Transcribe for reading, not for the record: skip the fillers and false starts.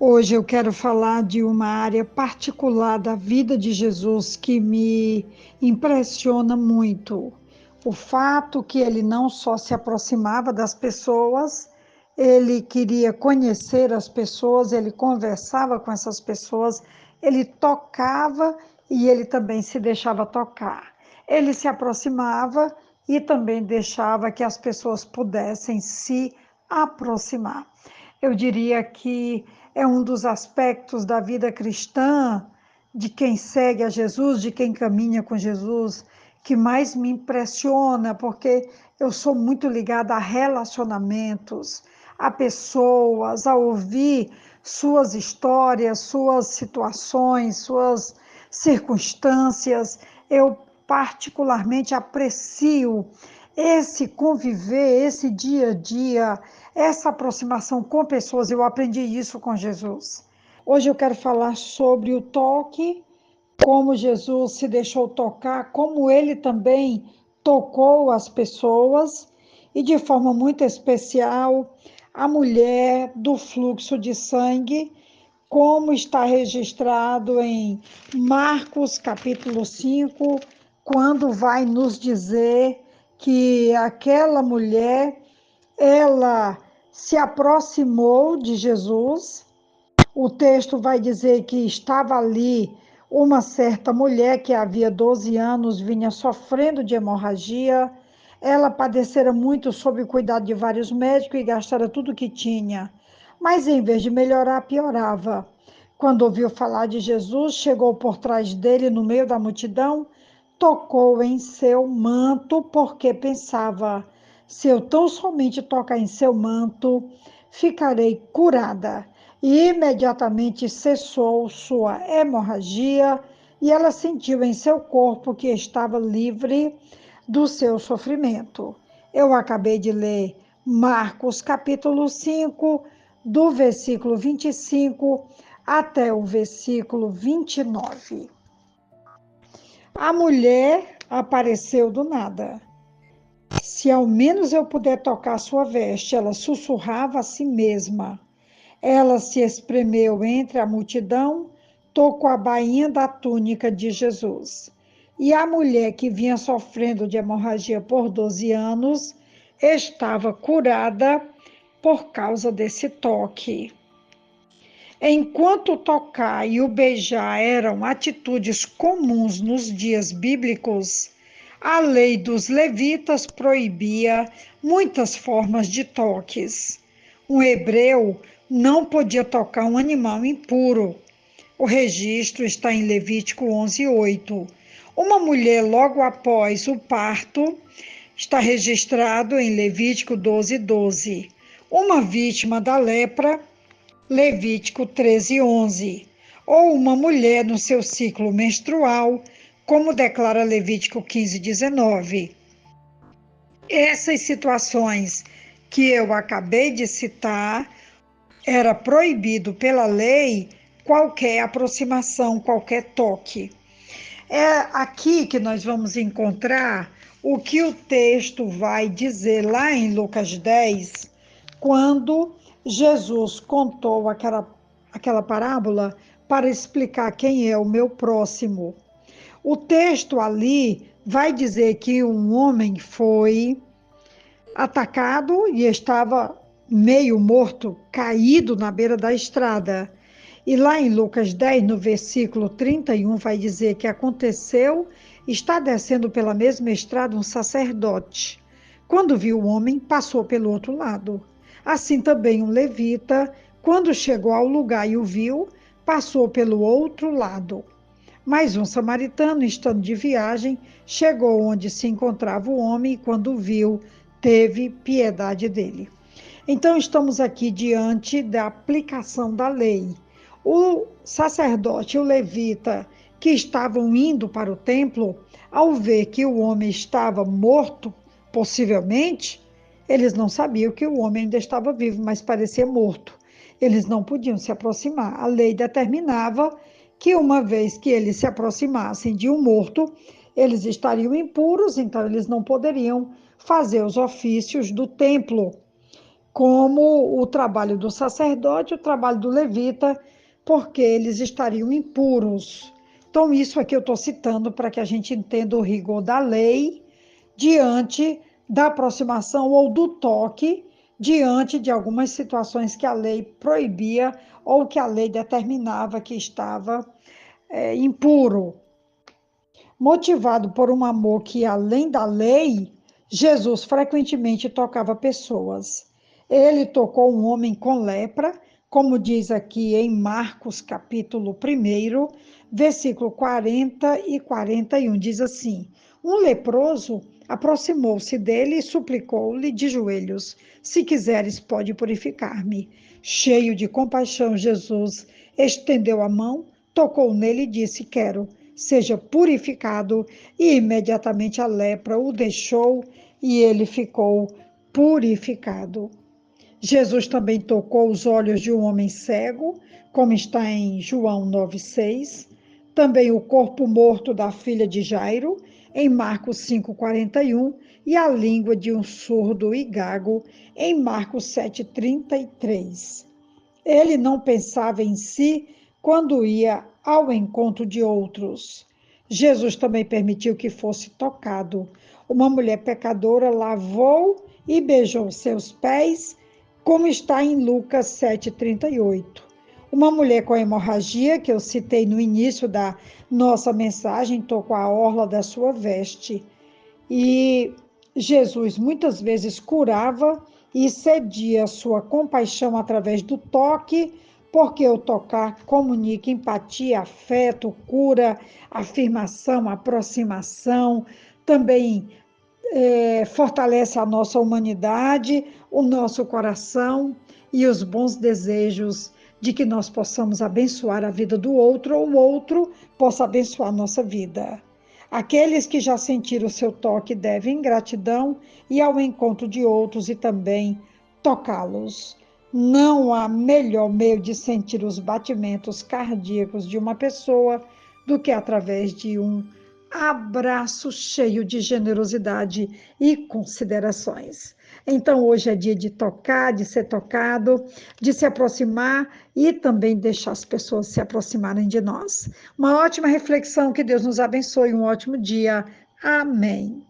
Hoje eu quero falar de uma área particular da vida de Jesus que me impressiona muito. O fato que ele não só se aproximava das pessoas, ele queria conhecer as pessoas, ele conversava com essas pessoas, ele tocava e ele também se deixava tocar. Ele se aproximava e também deixava que as pessoas pudessem se aproximar. Eu diria que é um dos aspectos da vida cristã, de quem segue a Jesus, de quem caminha com Jesus, que mais me impressiona, porque eu sou muito ligada a relacionamentos, a pessoas, a ouvir suas histórias, suas situações, suas circunstâncias. Eu particularmente aprecio esse conviver, esse dia a dia, essa aproximação com pessoas. Eu aprendi isso com Jesus. Hoje eu quero falar sobre o toque, como Jesus se deixou tocar, como ele também tocou as pessoas e de forma muito especial a mulher do fluxo de sangue, como está registrado em Marcos capítulo 5, quando vai nos dizer que aquela mulher, ela se aproximou de Jesus. O texto vai dizer que estava ali uma certa mulher que havia 12 anos vinha sofrendo de hemorragia. Ela padecera muito sob o cuidado de vários médicos e gastara tudo que tinha. Mas em vez de melhorar, piorava. Quando ouviu falar de Jesus, chegou por trás dele no meio da multidão, tocou em seu manto, porque pensava: se eu tão somente tocar em seu manto, ficarei curada. E imediatamente cessou sua hemorragia e ela sentiu em seu corpo que estava livre do seu sofrimento. Eu acabei de ler Marcos capítulo 5, do versículo 25 até o versículo 29. A mulher apareceu do nada. Se ao menos eu puder tocar sua veste, ela sussurrava a si mesma. Ela se espremeu entre a multidão, tocou a bainha da túnica de Jesus. E a mulher que vinha sofrendo de hemorragia por 12 anos estava curada por causa desse toque. Enquanto o tocar e o beijar eram atitudes comuns nos dias bíblicos, a lei dos levitas proibia muitas formas de toques. Um hebreu não podia tocar um animal impuro. O registro está em Levítico 11:8. Uma mulher logo após o parto está registrado em Levítico 12:12. Uma vítima da lepra, Levítico 13:11. Ou uma mulher no seu ciclo menstrual, como declara Levítico 15:19. Essas situações que eu acabei de citar, era proibido pela lei qualquer aproximação, qualquer toque. É aqui que nós vamos encontrar o que o texto vai dizer lá em Lucas 10, quando Jesus contou aquela parábola para explicar quem é o meu próximo. O texto ali vai dizer que um homem foi atacado e estava meio morto, caído na beira da estrada. E lá em Lucas 10, no versículo 31, vai dizer que aconteceu, está descendo pela mesma estrada um sacerdote. Quando viu o homem, passou pelo outro lado. Assim também um levita, quando chegou ao lugar e o viu, passou pelo outro lado. Mas um samaritano, estando de viagem, chegou onde se encontrava o homem e, quando o viu, teve piedade dele. Então, estamos aqui diante da aplicação da lei. O sacerdote e o levita que estavam indo para o templo, ao ver que o homem estava morto, possivelmente, eles não sabiam que o homem ainda estava vivo, mas parecia morto. Eles não podiam se aproximar. A lei determinava que, uma vez que eles se aproximassem de um morto, eles estariam impuros, então eles não poderiam fazer os ofícios do templo. como o trabalho do sacerdote, o trabalho do levita, porque eles estariam impuros. Então, isso aqui eu estou citando para que a gente entenda o rigor da lei diante da aproximação ou do toque, diante de algumas situações que a lei proibia ou que a lei determinava que estava impuro. Motivado por um amor que, além da lei, Jesus frequentemente tocava pessoas. Ele tocou um homem com lepra, como diz aqui em Marcos, capítulo 1, versículo 40 e 41, diz assim: um leproso aproximou-se dele e suplicou-lhe de joelhos: se quiseres, pode purificar-me. Cheio de compaixão, Jesus estendeu a mão, tocou nele e disse: quero, seja purificado. E imediatamente a lepra o deixou e ele ficou purificado. Jesus também tocou os olhos de um homem cego, como está em João 9,6. Também o corpo morto da filha de Jairo, em Marcos 5,41. E a língua de um surdo e gago, em Marcos 7,33. Ele não pensava em si quando ia ao encontro de outros. Jesus também permitiu que fosse tocado. Uma mulher pecadora lavou e beijou seus pés, como está em Lucas 7,38. Uma mulher com hemorragia, que eu citei no início da nossa mensagem, tocou a orla da sua veste. E Jesus muitas vezes curava e cedia sua compaixão através do toque, porque o tocar comunica empatia, afeto, cura, afirmação, aproximação, também fortalece a nossa humanidade, o nosso coração e os bons desejos de que nós possamos abençoar a vida do outro ou o outro possa abençoar a nossa vida. Aqueles que já sentiram o seu toque devem gratidão e ao encontro de outros e também tocá-los. Não há melhor meio de sentir os batimentos cardíacos de uma pessoa do que através de um abraço cheio de generosidade e considerações. Então, hoje é dia de tocar, de ser tocado, de se aproximar e também deixar as pessoas se aproximarem de nós. Uma ótima reflexão, que Deus nos abençoe, um ótimo dia. Amém.